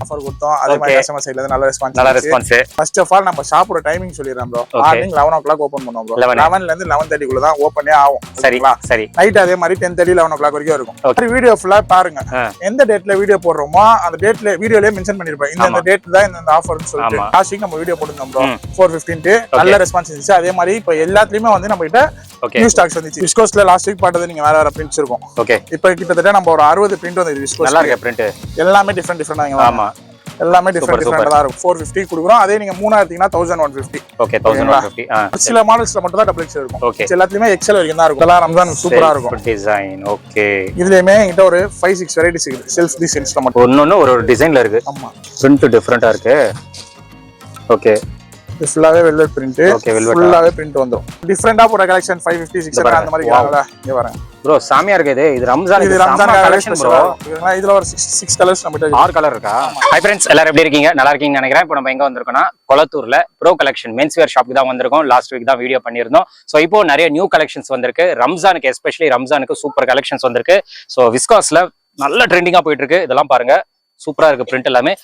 Offer கொடுத்தோம். அதே மாதிரி கஸ்டமர் சைடுல இருந்து நல்ல ரெஸ்பான்ஸ். ஃபர்ஸ்ட் ஆஃப் ஆல் நம்ம ஷாப்போட டைமிங் சொல்லிடுறோம் ப்ரோ. மார்னிங் 11 o'clock ஓபன் பண்ணுவோம் ப்ரோ. 11 ல இருந்து 11:30 குள்ள தான் ஓபனே ஆகும். சரிங்களா? சரி. நைட் அதே மாதிரி 10:30 11 o'clock வரைக்கும் இருக்கும். வீடியோ ஃபுல்லா பாருங்க. எந்த டேட்ல வீடியோ போடுறோமோ அந்த டேட்ல வீடியோலயே மென்ஷன் பண்ணிருப்பேன். இந்த டேட் தான் இந்த ஆஃபர்னு சொல்லிட்டு லாஸ்ட் வீக் நம்ம வீடியோ போட்டுருந்தோம் ப்ரோ. 4:15 நல்ல ரெஸ்பான்ஸ் இருந்துச்சு. அதே மாதிரி இப்போ எல்லாத்துலயுமே வந்து நம்ம கிட்ட நியூ ஸ்டாக்ஸ் வந்துச்சு. விஸ்கோஸ்ல லாஸ்ட் வீக் பார்த்தது நீங்க வேற பிரிண்ட்ஸ் இருக்கும். ஓகே. இப்போ கிட்டத்தட்ட நம்ம ஒரு 60 பிரிண்ட் வந்து விஸ்கோஸ் நல்லா இருக்கு. பிரிண்ட் எல்லாமே டிஃபரெண்டா. ஆமா, எல்லாமே டிஃபரெண்டா தான் இருக்கும். 450 குடுக்குறோம். அதே நீங்க 3 எடுத்தீங்கன்னா 1150. ஓகே, 1150. சில மாடல்ஸ்ல மட்டும் தான் டபுள் எக்ஸ்எல் இருக்கும். ஓகே. எல்லாத்துலயுமே எக்ஸ்எல் வரைக்கும் தான் இருக்கும். எல்லாம் ரம்ஜான் சூப்பரா இருக்கும் டிசைன். ஓகே. இதுலயுமே என்கிட்ட ஒரு 5-6 வெரைட்டிஸ் இருக்கு. செல்ஃப் டிசைன்ஸ்ல மட்டும் ஒவ்வொன்னு ஒரு டிசைன்ல இருக்கு. ஆமா, பிரிண்ட் டிஃபரெண்டா இருக்கு. ஓகே. இது ஃபுல்லாவே வெல்வெட் பிரிண்ட். ஓகே, வெல்வெட் ஃபுல்லாவே பிரிண்ட் வந்துரும். டிஃபரெண்டா போற கலெக்ஷன் 550 600 அந்த மாதிரி வாங்கல. இங்க வரேன் ப்ரோ, சாமியா இருக்கு. இது ரம்ஜான் கலெக்ஷன் ப்ரோ. இதுல ஒரு 6 கலர்ஸ் நம்ம கிட்ட 6 கலர் இருக்கா? ஹை फ्रेंड्स, எல்லாரும் எப்படி இருக்கீங்க? நல்லா இருக்கீங்கன்னு நினைக்கிறேன். இப்போ நம்ம எங்க வந்திருக்கோம்னா கொளத்தூர்ல ப்ரோ கலெக்ஷன் மென்ஸ் வேர் ஷாப்புக்கு தான் வந்திருக்கோம். லாஸ்ட் வீக் தான் வீடியோ பண்ணியிருந்தோம். ஸோ இப்போ நிறைய நியூ கலெக்ஷன்ஸ் வந்திருக்கு. ரம்ஜானுக்கு எஸ்பெஷலி ரம்ஜானுக்கு சூப்பர் கலெக்ஷன்ஸ் வந்திருக்கு. ஸோ விஸ்காஸ்ல நல்ல ட்ரெண்டிங்கா போயிட்டு இருக்கு. இதெல்லாம் பாருங்க, சூப்பரா இருக்கு. பிரிண்ட் எல்லாமே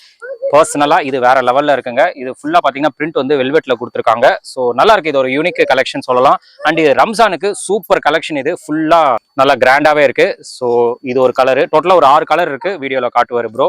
பர்சனலா இது வேற லெவல்ல இருக்குங்க. இது ஃபுல்லா பாத்தீங்கன்னா பிரிண்ட் வந்து வெல்வெட்ல கொடுத்துருக்காங்க. ஸோ நல்லா இருக்கு. இது ஒரு யூனிக் கலெக்ஷன் சொல்லலாம். அண்ட் இது ரம்ஜானுக்கு சூப்பர் கலெக்ஷன். இது ஃபுல்லா நல்லா கிராண்டாவே இருக்கு. ஸோ இது ஒரு கலரு, டோட்டலா ஒரு 6 கலர் இருக்கு. வீடியோல காட்டுவாரு ப்ரோ.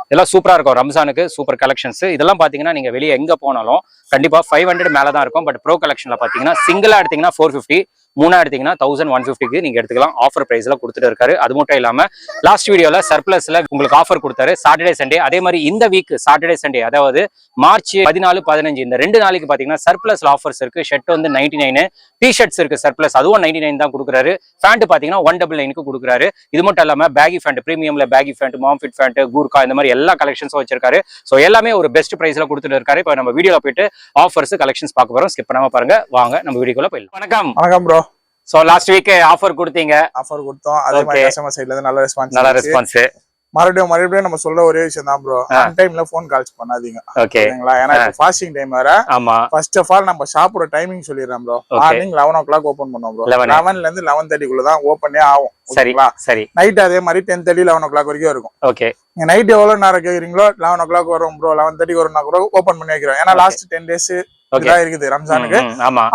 இதெல்லாம் சூப்பரா இருக்கும். ரம்ஜானுக்கு சூப்பர் கலெக்ஷன்ஸ். இதெல்லாம் பாத்தீங்கன்னா நீங்க வெளியே எங்க போனாலும் கண்டிப்பா 500 மேல தான் இருக்கும். பட் ப்ரோ கலெக்ஷன்ல பாத்தீங்கன்னா சிங்கிளா எடுத்தீங்கன்னா 450, 3 எடுத்தீங்கன்னா 1150க்கு நீங்க எடுத்துக்கலாம். ஆஃபர் பிரைஸ்ல கொடுத்துட்டு இருக்காரு. அது மட்டும் இல்லாம லாஸ்ட் வீடியோல சர்ப்ளஸ்ல உங்களுக்கு ஆஃபர் கொடுத்தாரு சாட்டர்டே சண்டே. அதே மாதிரி இந்த வீக் சாட்டர்டே சண்டே, அதாவது மார்ச் 14 15 இந்த 2 நாளைக்கு பாத்தீங்கன்னா சர்ப்ளஸ்ல ஆஃபர்ஸ் இருக்கு. ஷர்ட் வந்து 99, டி-ஷர்ட்ஸ் இருக்கு சர்ப்ளஸ், அதுவும் 99 தான் கொடுக்குறாரு. பேண்ட் பாத்தீங்கன்னா 199க்கு கொடுக்குறாரு. இது மட்டும் இல்லாம பேகி பேண்ட், பிரீமியம்ல baggy pant, mom fit pant, Gurkha, இந்த மாதிரி எல்லா கலெக்ஷன்ஸும் வச்சிருக்காரு. ஸோ எல்லாமே ஒரு பெஸ்ட் பிரைஸ்ல கொடுத்துட்டு இருக்காரு. இப்போ நம்ம வீடியோல போயிட்டு ஆஃபர்ஸ் கலெக்ஷன்ஸ் பார்க்க போறோம். ஸ்கிப் பண்ணாம பாருங்க. வாங்க நம்ம வீடியோக்குள்ள போயிடலாம். வணக்கம். வணக்கம் bro. So last week offer கொடுத்தீங்க. ஆஃபர் கொடுத்தோம். அதே மாதிரி கஸ்டமர் சைடுல இருந்து நல்ல ரெஸ்பான்ஸ். மறுபடியும் நம்ம சொல்ற ஒரே விஷயம் தான் ப்ரோ, ஆன் டைம்ல போன் கால்ஸ் பண்ணாதீங்க. ஓகேங்களா? ஏன்னா ஃபாஸ்டிங் டைம் வேற. ஆமா. ஃபர்ஸ்ட் ஆஃப் ஆல் நம்ம ஷாப்போட டைமிங் சொல்லிடுறோம் ப்ரோ. மார்னிங் 11 o'clock ஓபன் பண்ணுவோம் ப்ரோ. 11 ல இருந்து 11:30 குள்ள தான் ஓபனே ஆகும். சரிங்களா? சரி. நைட் அதே மாதிரி 10:30 11 o'clock வரைக்கும் இருக்கும். ஓகே. நீங்க நைட் எவ்வளவு நேரம் கேக்குறீங்களோ 11 o'clock வரும் ப்ரோ, 11:30 வரும்னா கூட ஓபன் பண்ணி வைக்கிறோம். ஏன்னா லாஸ்ட் 10 days இதெல்லாம் இருக்குது ரம்ஜானுக்கு.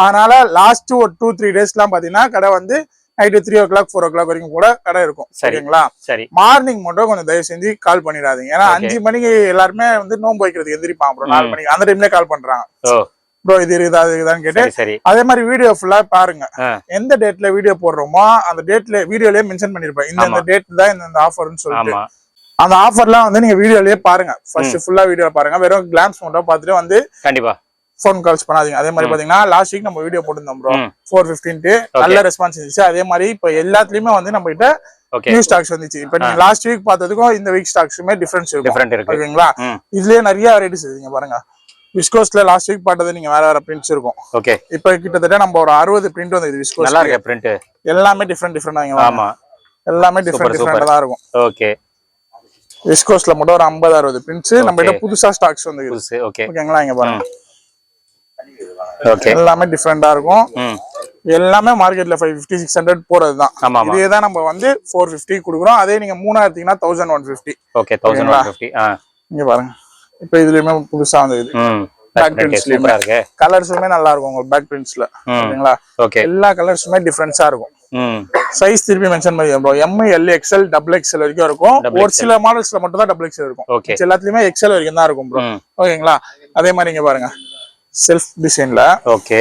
அதனால லாஸ்ட் ஒரு 2-3 days எல்லாம் பாத்தீங்கன்னா கடை வந்து நைட்டு 3 o'clock 4 o'clock வரைக்கும் கூட கடை இருக்கும். சரிங்களா? சரி. மார்னிங் மட்டும் கொஞ்சம் தயவு செஞ்சு கால் பண்ணிடாதீங்க. ஏன்னா 5 மணிக்கு எல்லாருமே வந்து நோன்பு வைக்கிறதுக்கு எந்திரிப்பாங்க ப்ரோ. 4 மணிக்கு அந்த டைம்ல கால் பண்றாங்க. ப்ரோ இது இருக்குதா அது இருக்குதான்னு கேட்டு அதே மாதிரி வீடியோ ஃபுல்லா பாருங்க. எந்த டேட்ல வீடியோ போடுறோமோ அந்த டேட்ல வீடியோலயே மென்ஷன் பண்ணிருப்பேன். இந்த டேட் தான் இந்த ஆஃபர்னு சொல்லிட்டு அந்த ஆஃபர்லாம் வந்து நீங்க வீடியோலயே பாருங்க. ஃபர்ஸ்ட் ஃபுல்லா வீடியோ பாருங்க. வெறும் கிளான்ஸ் மட்டும் பார்த்துட்டு வந்து கண்டிப்பா போன் கால்ஸ் பண்ணாதீங்க. அதே மாதிரி பாத்தீங்கன்னா லாஸ்ட் வீக் நம்ம வீடியோ போட்டுருந்தோம் ப்ரோ. 4:15 நல்ல ரெஸ்பான்ஸ் இருந்துச்சு. அதே மாதிரி இப்போ எல்லாத்துலயுமே வந்து நம்ம கிட்ட நியூ ஸ்டாக்ஸ் வந்துச்சு. இப்போ நீங்க லாஸ்ட் வீக் பார்த்ததுக்கும் இந்த வீக் ஸ்டாக்ஸுமே டிஃபரன்ஸ் இருக்கு. ஓகேங்களா? இதுலயே நிறைய வெரைட்டிஸ் இருக்குங்க பாருங்க. விஸ்கோஸ்ல லாஸ்ட் வீக் பார்த்தது நீங்க வேற பிரிண்ட்ஸ் இருக்கும். ஓகே. இப்போ கிட்டத்தட்ட நம்ம ஒரு 60 பிரிண்ட் வந்து விஸ்கோஸ். நல்லா இருக்கு பிரிண்ட். எல்லாமே டிஃபரெண்டா. ஆமா, எல்லாமே டிஃபரெண்டா தான் இருக்கும். ஓகே. விஸ்கோஸ்ல மட்டும் ஒரு 50-60 பிரிண்ட்ஸ் நம்ம கிட்ட புதுசா ஸ்டாக்ஸ் வந்து இருக்கு. ஓகேங்களா? இங்க பாருங்க, எல்லாமே டிஃபரெண்டா இருக்கும். எல்லாமே மார்க்கெட்ல 550 600 போறதுதான். இதேதான் நம்ம வந்து 450 கொடுக்குறோம். அதே நீங்க 3 எடுத்தீங்கன்னா 1150. ஓகே, 1150. இங்க பாருங்க, இப்போ இதுலயுமே புதுசா வந்தது பேக் பிரிண்ட்ஸ்லயுமே கலர்ஸுமே நல்லா இருக்கும் உங்களுக்கு பேக் பிரிண்ட்ஸ்ல. ஓகேங்களா? எல்லா கலர்ஸுமே டிஃபரென்ஸா இருக்கும். சைஸ் திருப்பி மென்ஷன் பண்ணிடுறோம் bro. M, L, XL, XXL வரைக்கும் இருக்கும். ஒரு சில மாடல்ஸ்ல மட்டும் தான் XXL இருக்கும். எல்லாத்துலயுமே XL வரைக்கும் தான் இருக்கும் ப்ரோ. ஓகேங்களா? அதே மாதிரி இங்க பாருங்க, செல்ஃப் டிசைன்ல. ஓகே.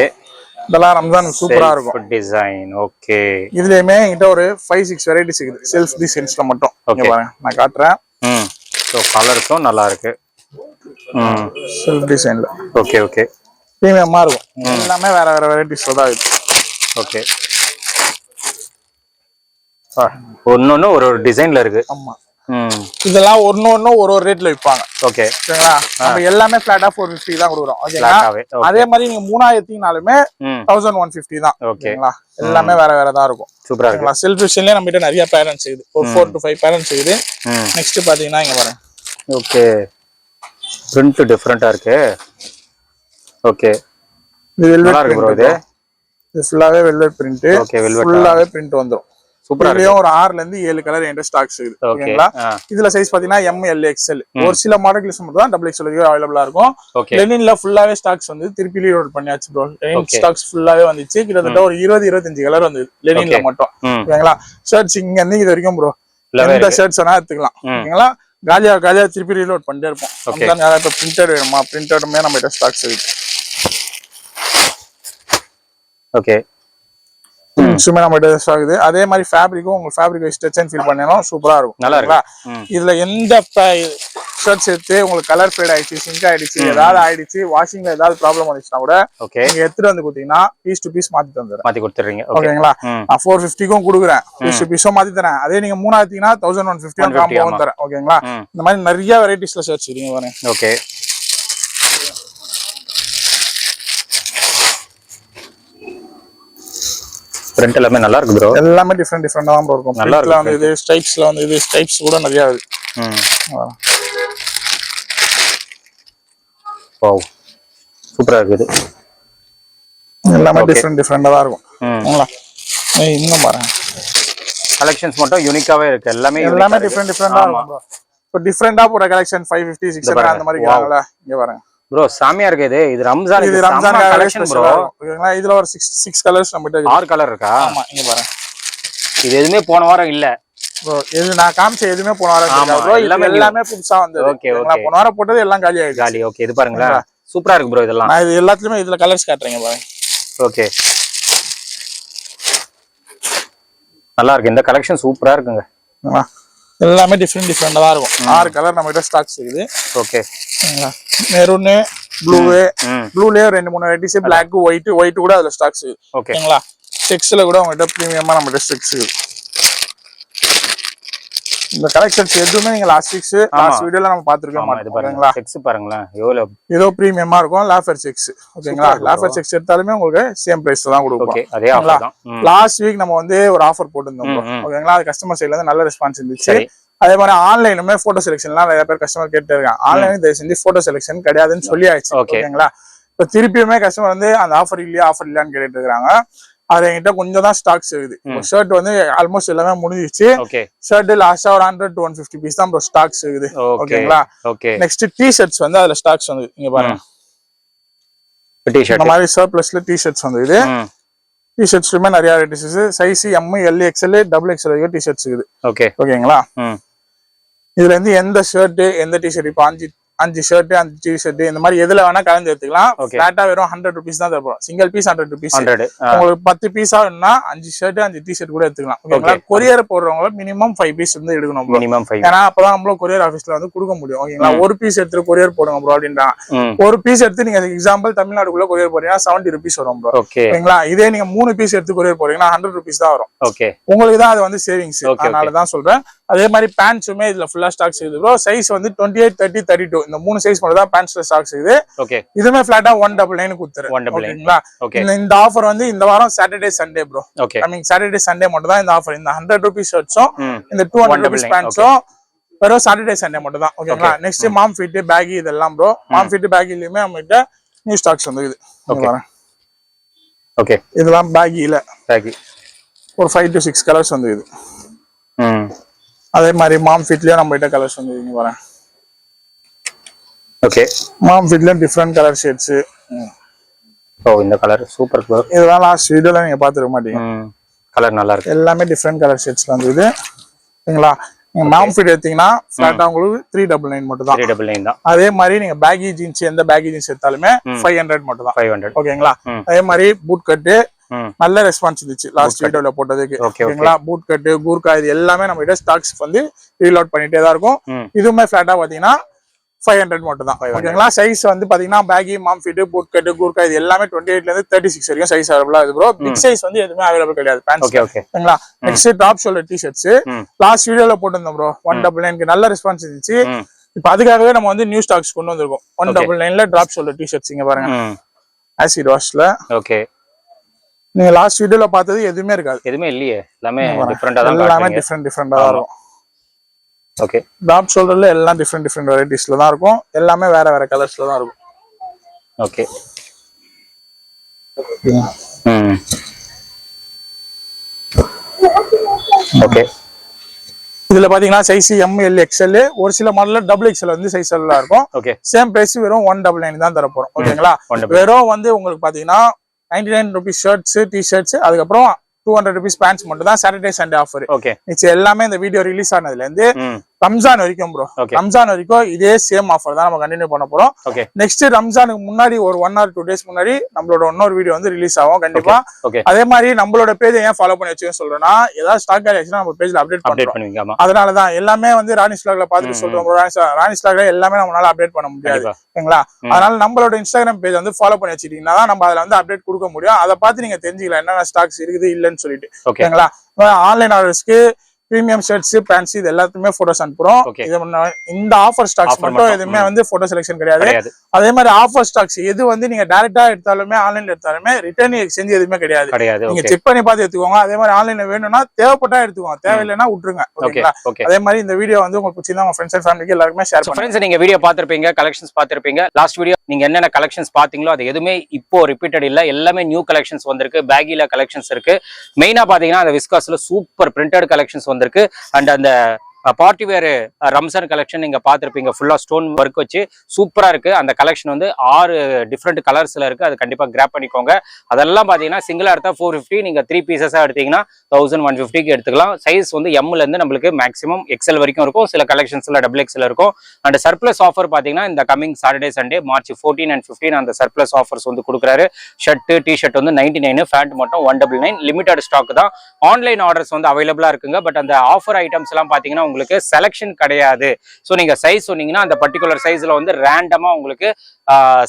இதெல்லாம் ரம்ஜான் சூப்பரா இருக்கும் டிசைன். ஓகே. இதுலயுமே என்கிட்ட ஒரு 5-6 வெரைட்டிஸ் இருக்குது செல்ஃப் டிசைன்ஸ்ல மட்டும். இங்க பாருங்க, நான் காட்டுறேன். சோ கலர்ஸும் நல்லா இருக்கு. செல்ஃப் டிசைன்ல. Okay okay. பிரீமியமா இருக்கும். எல்லாமே வேற வெரைட்டிஸ்ல தான் இருக்கு. ஓகே. ஒன்னொன்னு ஒரு டிசைன்ல இருக்கு. ஆமா. இதெல்லாம் ஒன்னு ஒரு ரேட்ல விற்பாங்க. ஓகே. சரிங்களா? நம்ம எல்லாமே ஃபிளாட்டா 450 தான் கொடுக்குறோம். ஓகேங்களா? அதே மாதிரி நீங்க 3 எடுத்தீங்கனாலுமே 1150 தான். ஓகேங்களா? எல்லாமே வேற தான் இருக்கும். சூப்பரா இருக்குங்களா? செல்ஃப் டிசைன்லயே நம்ம கிட்ட நிறைய பேரண்ட்ஸ் இருக்குது. ஒரு 4 to 5 பேரண்ட்ஸ் இருக்குது. நெக்ஸ்ட் பாத்தீங்கன்னா இங்க பாருங்க. ஓகே. பிரிண்ட் டிஃபரெண்டா இருக்கு. ஓகே. இது வெல்வெட் பிரிண்ட் ப்ரோ. இது ஃபுல்லாவே வெல்வெட் பிரிண்ட். ஓகே. வெல்வெட் ஃபுல்லாவே பிரிண்ட் வந்துரும். சூப்பரா இருக்கு. ஒரு 6ல இருந்து 7 கலர் என்கிட்ட ஸ்டாக்ஸ் இருக்கு. ஓகேங்களா? இதுல சைஸ் பாத்தீங்கன்னா M, L, XL. ஒரு சில மாடல்ஸ் மட்டும் தான் XXL வரைக்கும் அவைலபிளா இருக்கும். லெனின்ல ஃபுல்லாவே ஸ்டாக்ஸ் வந்து திருப்பி ரீலோட் பண்ணியாச்சு ப்ரோ. லெனின் ஸ்டாக்ஸ் ஃபுல்லாவே வந்துச்சு. கிட்டத்தட்ட ஒரு 20-25 கலர் வந்து லெனின்ல மட்டும். ஓகேங்களா? ஷர்ட்ஸ் இங்க இருந்து இது வரைக்கும் ப்ரோ. எந்த ஷர்ட்ஸ் வேணா எடுத்துக்கலாம். ஓகேங்களா? காலியா திருப்பி ரீலோட் பண்ணிட்டே இருப்போம். இப்ப பிரிண்டட் வேணுமா, பிரிண்டடுமே நம்ம கிட்ட ஸ்டாக்ஸ் இருக்கு. ஓகே. சும்மா நம்ம கிட்ட ஆகுது. அதே மாதிரி ஃபேப்ரிக்கும் உங்களுக்கு ஃபேப்ரிக் ஸ்ட்ரெச் அண்ட் ஃபீல் பண்ணணும், சூப்பரா இருக்கும். நல்லா இருக்கா? இதுல எந்த ஷர்ட்ஸ் எடுத்து உங்களுக்கு கலர் ஃபேட் ஆயிடுச்சு, சிங்க் ஆயிடுச்சு, ஏதாவது ஆயிடுச்சு, வாஷிங்ல ஏதாவது ப்ராப்ளம் வந்துச்சுன்னா கூட நீங்க எடுத்துட்டு வந்து கொடுத்தீங்கன்னா பீஸ் டு பீஸ் மாத்தி தந்துடுறேன். மாத்தி கொடுத்துறீங்க. ஓகேங்களா? நான் 450க்கும் கொடுக்குறேன், பீஸ் டு பீஸும் மாத்தி தரேன். அதே நீங்க 3 எடுத்தீங்கன்னா 1150 காம்போவும் தரேன். ஓகேங்களா? இந்த மாதிரி நிறைய வெரைட்டிஸ்ல ஷர்ட்ஸ் இருக்கீங்க பாருங்க. ஓகே. பிரிண்ட் எல்லாமே நல்லா இருக்கு ப்ரோ. எல்லாமே டிஃபரெண்டா தான் ப்ரோ இருக்கும். நல்லா இருக்கு. இது ஸ்ட்ரைப்ஸ்ல வந்து இது ஸ்ட்ரைப்ஸ் கூட நிறைய இருக்கு. வாவ், சூப்பரா இருக்குது. எல்லாமே டிஃபரெண்டா தான் இருக்கும். ஓகேங்களா? இன்னும் பாருங்க, கலெக்ஷன்ஸ் மட்டும் யூனிக்காவே இருக்கு. எல்லாமே டிஃபரெண்டா இருக்கும் ப்ரோ. இப்போ டிஃபரெண்டா போற கலெக்ஷன் 550 600 அந்த மாதிரி இருக்காங்கல, இங்க பாருங்க ப்ரோ. சாமியா இருக்குது. இது ரம்ஜான் கலெக்ஷன் ப்ரோ. ஓகேங்களா? இதுல ஒரு 6 கலர்ஸ் நம்ம கிட்ட 6 கலர் இருக்கா? ஆமா, இங்க பாருங்க. இது எதுமே போன வாரம் இல்ல ப்ரோ. இது நான் காமிச்ச எதுமே போன வாரம் இல்ல ப்ரோ. எல்லாமே புதுசா வந்தது. ஓகேங்களா? போன வாரம் போட்டது எல்லாம் காலி ஆயிடுச்சு. காலி. ஓகே. இது பாருங்க, சூப்பரா இருக்கு ப்ரோ. இதெல்லாம் நான் இது எல்லாத்துலயுமே இதுல கலர்ஸ் காட்றேங்க பாருங்க. ஓகே, நல்லா இருக்கு. இந்த கலெக்ஷன் சூப்பரா இருக்குங்க. எல்லாமே டிஃபரெண்டா தான் இருக்கும். 6 கலர் நம்ம கிட்ட ஸ்டாக்ஸ் இருக்குது. ஓகே. மெரூன், ப்ளூலயே 2-3 வெரைட்டிஸ், பிளாக், ஒயிட் கூட அதுல ஸ்டாக்ஸ் இருக்கு. ஓகேங்களா? செக்ஸ்ல கூட உங்ககிட்ட பிரீமியமா நம்ம கிட்ட செக்ஸ் இருக்கு. இந்த கலெக்ஷன்ஸ் எதுவுமே நீங்க லாஸ்ட் வீடியோல நம்ம பாத்துருக்க மாட்டோம். ஓகேங்களா? செக்ஸ் பாருங்களேன், எவ்வளவு ஏதோ பிரீமியமா இருக்கும். Lawful sex. ஓகேங்களா? லாஃபர் செக்ஸ் எடுத்தாலுமே உங்களுக்கு சேம் பிரைஸ்ல தான் கொடுப்போம். ஓகே, அதே ஆஃபர் தான். லாஸ்ட் வீக் நம்ம வந்து ஒரு ஆஃபர் போட்டுருந்தோம். ஓகேங்களா? அது கஸ்டமர் சைடுல இருந்து நல்ல ரெஸ்பான்ஸ் இருந்துச்சு. அதே மாதிரி ஆன்லைனுமே போட்டோ செலக்ஷன்லாம் நிறைய பேர் கஸ்டமர் கேட்டு இருக்காங்க. ஆன்லைன் தயவு செஞ்சு போட்டோ செலக்ஷன் கிடையாதுன்னு சொல்லி ஆயிடுச்சு. ஓகேங்களா? இப்ப திருப்பியுமே கஸ்டமர் வந்து அந்த ஆஃபர் இல்லையான்னு கேட்டு இருக்காங்க. அது என்கிட்ட கொஞ்சம் தான் ஸ்டாக்ஸ் இருக்குது. ஷர்ட் வந்து ஆல்மோஸ்ட் எல்லாமே முடிஞ்சிச்சு. ஷர்ட் லாஸ்டா ஒரு 100 to 150 பீஸ் தான் ப்ரோ ஸ்டாக்ஸ் இருக்குது. ஓகேங்களா? நெக்ஸ்ட் டி-ஷர்ட்ஸ் வந்து அதுல ஸ்டாக்ஸ் வந்து இங்க பாருங்க. இந்த மாதிரி சர்ப்ளஸ்ல டி-ஷர்ட்ஸ் வந்து இது. டி-ஷர்ட்ஸ்லயுமே நிறைய varieties size M, L, XL, XXL வரைக்கும் டி-ஷர்ட்ஸ் இருக்குது. ஓகேங்களா? இதுல இருந்து எந்த ஷர்ட் எந்த டி-ஷர்ட் இப்போ 5 ஷர்ட் 5 டி-ஷர்ட் இந்த மாதிரி எதுல வேணா கலந்து எடுத்துக்கலாம். ஃபிளாட்டா வெறும் 100 rupees தான் தருவோம். Single piece 100 rupees. உங்களுக்கு 10 பீஸா வேணும்னா 5 ஷர்ட் 5 டி-ஷர்ட் கூட எடுத்துக்கலாம். ஓகேங்களா? கொரியர் போடுறவங்க மினிமம் 5 பீஸ் வந்து எடுக்கணும் ப்ரோ. ஏன்னா அப்பதான் நம்மளும் கொரியர் ஆபீஸ்ல வந்து கொடுக்க முடியும். ஓகேங்களா? ஒரு பீஸ் எடுத்து கொரியர் போடுங்க ப்ரோ அப்படின்றாங்க. ஒரு பீஸ் எடுத்து நீங்க எக்ஸாம்பிள் தமிழ்நாடுக்குள்ள கொரியர் போறீங்கன்னா 70 rupees வரும் ப்ரோ. ஓகேங்களா? இதே நீங்க 3 பீஸ் எடுத்து கொரியர் போறீங்கன்னா 100 rupees தான் வரும். உங்களுக்கு தான் அது வந்து சேவிங்ஸ். அதனாலதான் சொல்றேன். அதே மாதிரி பேண்ட்ஸுமே இதுல ஃபுல்லா ஸ்டாக்ஸ் இருக்குது ப்ரோ. சைஸ் வந்து 28, 30, 32 இந்த 3 சைஸ் மட்டும் தான் பேண்ட்ஸ்ல ஸ்டாக்ஸ் இருக்குது. இதுமே ஃபிளாட்டா 199 கொடுத்துறேன். ஓகேங்களா? இந்த ஆஃபர் வந்து இந்த வாரம் Saturday Sunday bro. Coming Saturday Sunday மட்டும் தான் இந்த ஆஃபர். இந்த 100 rupees ஷர்ட்ஸும் இந்த 200 rupees பேண்ட்ஸும் வெறும் சாட்டர்டே சண்டே மட்டும் தான். ஓகேங்களா? நெக்ஸ்ட் மாம் ஃபிட், பேகி இதெல்லாம் ப்ரோ. மாம் ஃபிட் பேகிலயுமே நம்ம கிட்ட நியூ ஸ்டாக்ஸ் வந்து இது. ஓகே, இதெல்லாம் பேகில ஒரு 5 to 6 கலர்ஸ் வந்து இது. அதே மாதிரி மாம் ஃபிட்லயும் நம்ம கிட்ட கலர்ஸ் வந்து இங்க வரேன். ஓகே, மாம் ஃபிட்லயும் டிஃபரெண்ட் கலர் ஷேட்ஸ். இந்த கலர் சூப்பர் ப்ரோ. இதெல்லாம் லாஸ்ட் வீடியோல நீங்க பாத்துக்க மாட்டீங்க. கலர் நல்லா இருக்கு. எல்லாமே டிஃபரெண்ட் கலர் ஷேட்ஸ்ல வந்து இது. ஓகேங்களா? நீங்க மாம் ஃபிட் எடுத்தீங்கன்னா ஃபிளாட்டா உங்களுக்கு 399 மட்டும் தான். 399 தான். அதே மாதிரி நீங்க பேகி ஜீன்ஸ் எந்த பேகி ஜீன்ஸ் எடுத்தாலுமே 500 மட்டும் தான். 500. ஓகேங்களா? அதே மாதிரி பூட் கட் நல்ல ரெஸ்பான்ஸ் இருந்துச்சு லாஸ்ட் வீடியோல போட்டதுக்கு. ஓகேங்களா? பூட் கட், கூர்கா இது எல்லாமே நம்ம கிட்ட ஸ்டாக்ஸ் வந்து ரீலோட் பண்ணிட்டே தான் இருக்கும். இதுவுமே ஃபிளாட்டா பாத்தீங்கன்னா 500 மட்டும் தான். ஓகேங்களா? சைஸ் வந்து பாத்தீங்கன்னா பேகி, மாம் ஃபிட், பூட் கட், கூர்கா இது எல்லாமே 28ல இருந்து 36 வரைக்கும் சைஸ் அவைலபிளா இருக்கு ப்ரோ. பிக் சைஸ் வந்து எதுவுமே அவைலபிள் கிடையாது பேண்ட்ஸ். ஓகேங்களா? Next top shoulder T-shirts last வீடியோல போட்டிருந்தோம் ப்ரோ. 199க்கு நல்ல ரெஸ்பான்ஸ் இருந்துச்சு. இப்ப அதுக்காகவே நம்ம வந்து நியூ ஸ்டாக்ஸ் கொண்டு வந்திருக்கோம். 199ல டாப் ஷோல்டர் டி-ஷர்ட்ஸ் இங்க பாருங்க. ஆசிட் வாஷ்ல. ஓகே, நீங்க லாஸ்ட் வீடியோல பார்த்தது எதுவுமே இருக்காது. எதுவுமே இல்லையே, எல்லாமே டிஃபரெண்டா தான். எல்லாமே டிஃபரெண்டா தான் இருக்கும். ஓகே, டாப் ஷோல்டர்ல எல்லாம் டிஃபரெண்ட் வெரைட்டிஸ்ல தான் இருக்கும். எல்லாமே வேற கலர்ஸ்ல தான் இருக்கும். ஓகே. ஓகே. இதுல பாத்தீங்கன்னா சைஸ் ML XL ஒரு சில மாடல்ல XXL வந்து சைஸ் எல்லாம் இருக்கும். ஓகே. சேம் பிரைஸ் வெறும் 199 தான் தர போறோம். ஓகேங்களா? வெறும் வந்து உங்களுக்கு பாத்தீங்கன்னா 99 ரூபீஸ் ஷர்ட்ஸ் டி-ஷர்ட்ஸ் அதுக்கப்புறம் 200 ரூபீஸ் பேண்ட்ஸ் மட்டும் தான் சாட்டர்டே சண்டே ஆஃபர். ஓகே. மிச்சம் எல்லாமே இந்த வீடியோ ரிலீஸ் ஆனதுல இருந்து ரம்ஜான் வரைக்கும் ப்ரோ. Okay. ரம்ஜான் வரைக்கும் இதே சேம் ஆஃபர் தான் நம்ம கண்டினியூ பண்ண போறோம். ஓகே. நெக்ஸ்ட் ரம்ஜானுக்கு முன்னாடி ஒரு 1 or 2 days முன்னாடி நம்மளோட இன்னொரு வீடியோ வந்து ரிலீஸ் ஆகும் கண்டிப்பா. ஓகே. அதே மாதிரி நம்மளோட பேஜ் ஏன் ஃபாலோ பண்ணி வச்சுக்க சொல்றேன்னா ஏதாவது ஸ்டாக் ஆயிடுச்சுன்னா நம்ம பேஜ்ல அப்டேட் பண்ணுவீங்க. ஆமா. அதனால தான் எல்லாமே வந்து ராணி ஸ்டாக்ல பாத்துட்டு சொல்றோம் ப்ரோ. ராணி ஸ்டாக்ல எல்லாமே நம்மளால அப்டேட் பண்ண முடியாது. ஓகேங்களா? அதனால நம்மளோட இன்ஸ்டாகிராம் பேஜ் வந்து ஃபாலோ பண்ணி வச்சிட்டீங்கன்னா தான் நம்ம அதுல வந்து அப்டேட் கொடுக்க முடியும். அதை பார்த்து நீங்க தெரிஞ்சுக்கலாம் என்னென்ன ஸ்டாக்ஸ் இருக்குது இல்லன்னு சொல்லிட்டு. ஓகேங்களா? ஆன்லைன் ஆர்டர்ஸ்க்கு பிரீமியம் ஷர்ட்ஸ் பேண்ட்ஸ் இது எல்லாத்துக்குமே போட்டோஸ் அனுப்புறோம். இந்த ஆஃபர் ஸ்டாக்ஸ் மட்டும் எதுவுமே வந்து போட்டோ செலக்ஷன் கிடையாது. அதே மாதிரி ஆஃபர் ஸ்டாக்ஸ் எது வந்து நீங்க டைரக்டா எடுத்தாலுமே ஆன்லைன்ல எடுத்தாலுமே ரிட்டர்ன் எக்ஸ்சேஞ்ச் எதுவுமே கிடையாது. நீங்க செக் பண்ணி பார்த்து எடுத்துக்கோங்க. அதே மாதிரி ஆன்லைன்ல வேணும்னா தேவைப்பட்டா எடுத்துக்கோங்க, தேவையில்லைன்னா விட்டுருங்க. ஓகேங்களா? அதே மாதிரி இந்த வீடியோ வந்து உங்களுக்கு பிடிச்சிருந்தா உங்க ஃப்ரெண்ட்ஸ் அண்ட் ஃபேமிலிக்கு எல்லாருமே ஷேர் பண்ணுங்க. ஃப்ரெண்ட்ஸ், நீங்க வீடியோ பார்த்திருப்பீங்க, கலெக்ஷன்ஸ் பார்த்திருப்பீங்க. லாஸ்ட் வீடியோ நீங்க என்னென்ன கலெக்ஷன்ஸ் பாத்தீங்களோ அது எதுவுமே இப்போ ரிப்பீட்டட் இல்ல. எல்லாமே நியூ கலெக்ஷன்ஸ் வந்திருக்கு. பேகில கலெக்ஷன்ஸ் இருக்கு. மெயினா பாத்தீங்கன்னா அந்த விஸ்காஸ்ல சூப்பர் பிரிண்டட் கலெக்ஷன்ஸ் வந்திருக்கு. அண்ட் அந்த பார்ட்டி வேர் ரம்ஜான் கலெக்ஷன் நீங்க பாத்திருப்பீங்க. ஃபுல்லா ஸ்டோன் ஒர்க் வச்சு சூப்பரா இருக்கு. அந்த கலெக்ஷன் வந்து 6 டிஃப்ரெண்ட் கலர்ஸ்ல இருக்கு. அது கண்டிப்பா கிராப் பண்ணிக்கோங்க. அதெல்லாம் பாத்தீங்கன்னா சிங்கிளா எடுத்தா 450, நீங்க 3 பீசஸா எடுத்தீங்கன்னா 1150க்கு எடுத்துக்கலாம். சைஸ் வந்து M ல இருந்து நம்மளுக்கு மேக்ஸிமம் XL வரைக்கும் இருக்கும். சில கலெக்ஷன்ஸ்ல XXL இருக்கும். அண்ட் சர்ப்ளஸ் ஆஃபர் பாத்தீங்கன்னா இந்த coming Saturday Sunday March 14 and 15 அந்த சர்ப்ளஸ் ஆஃபர்ஸ் வந்து கொடுக்குறாரு. ஷர்ட் டி-ஷர்ட் வந்து 99, பேண்ட் மட்டும் 199. லிமிடெட் ஸ்டாக் தான். ஆன்லைன் ஆர்டர்ஸ் வந்து அவைலபிளா இருக்குங்க. பட் அந்த ஆஃபர் ஐட்டம்ஸ் எல்லாம் பாத்தீங்கன்னா உங்களுக்கு செலக்ஷன் கிடையாது. சோ நீங்க சைஸ் சொன்னீங்கன்னா அந்த பர்டிகுலர் சைஸ்ல வந்து ரேண்டமா உங்களுக்கு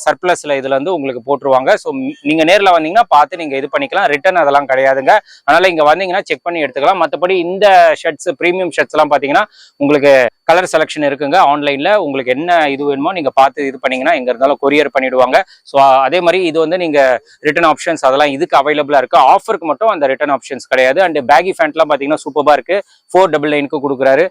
சர்ப்ளஸ்ல இதுல இருந்து உங்களுக்கு போட்டுருவாங்க. சோ நீங்க நேர்ல வந்தீங்கன்னா பார்த்து நீங்க இது பண்ணிக்கலாம். ரிட்டர்ன் அதெல்லாம் கிடையாதுங்க. அதனால இங்க வந்தீங்கன்னா செக் பண்ணி எடுத்துக்கலாம். மற்றபடி இந்த ஷர்ட்ஸ் பிரீமியம் ஷர்ட்ஸ் எல்லாம் பாத்தீங்கன்னா உங்களுக்கு கலர் செலக்ஷன் இருக்குங்க. ஆன்லைன்ல உங்களுக்கு என்ன இது வேணுமோ நீங்க பார்த்து இது பண்ணீங்கன்னா எங்க இருந்தாலும் கொரியர் பண்ணிடுவாங்க. ஸோ அதே மாதிரி இது வந்து நீங்க ரிட்டர்ன் ஆப்ஷன்ஸ் அதெல்லாம் இதுக்கு அவைலபிளா இருக்கு. ஆஃபருக்கு மட்டும் அந்த ரிட்டர்ன் ஆப்ஷன்ஸ் கிடையாது. அண்ட் பேகி ஃபேண்ட்லாம் பாத்தீங்கன்னா சூப்பரா இருக்கு. 499க்கு கொடுக்குறாரு.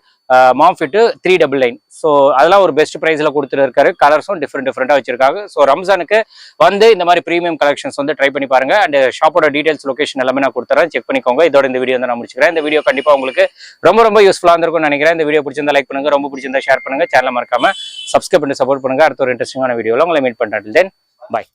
மாம் ஃபிட் 399. ஸோ அதெல்லாம் ஒரு பெஸ்ட் பிரைஸ்ல கொடுத்துட்டு இருக்காரு. கலர்ஸும் டிஃப்ரெண்டா வச்சிருக்காங்க. ஸோ ரம்ஜானுக்கு வந்து இந்த மாதிரி பிரீமியம் கலெக்ஷன்ஸ் வந்து ட்ரை பண்ணி பாருங்க. அண்ட் ஷாப்போட டீடைல்ஸ் லொகேஷன் எல்லாமே நான் கொடுத்துறேன், செக் பண்ணிக்கோங்க. இதோட இந்த வீடியோ வந்து நான் முடிச்சுக்கிறேன். இந்த வீடியோ கண்டிப்பா உங்களுக்கு ரொம்ப யூஸ்ஃபுல்லா இருந்திருக்கும்னு நினைக்கிறேன். இந்த வீடியோ பிடிச்சிருந்தா லைக் பண்ணுங்க, ரொம்ப பிடிச்சிருந்தா ஷேர் பண்ணுங்க, சேனலை மறக்காம சப்ஸ்கிரைப் பண்ணி சப்போர்ட் பண்ணுங்க. அடுத்த ஒரு இன்ட்ரெஸ்டிங்கான வீடியோல உங்களை மீட் பண்றேன். தென் பை.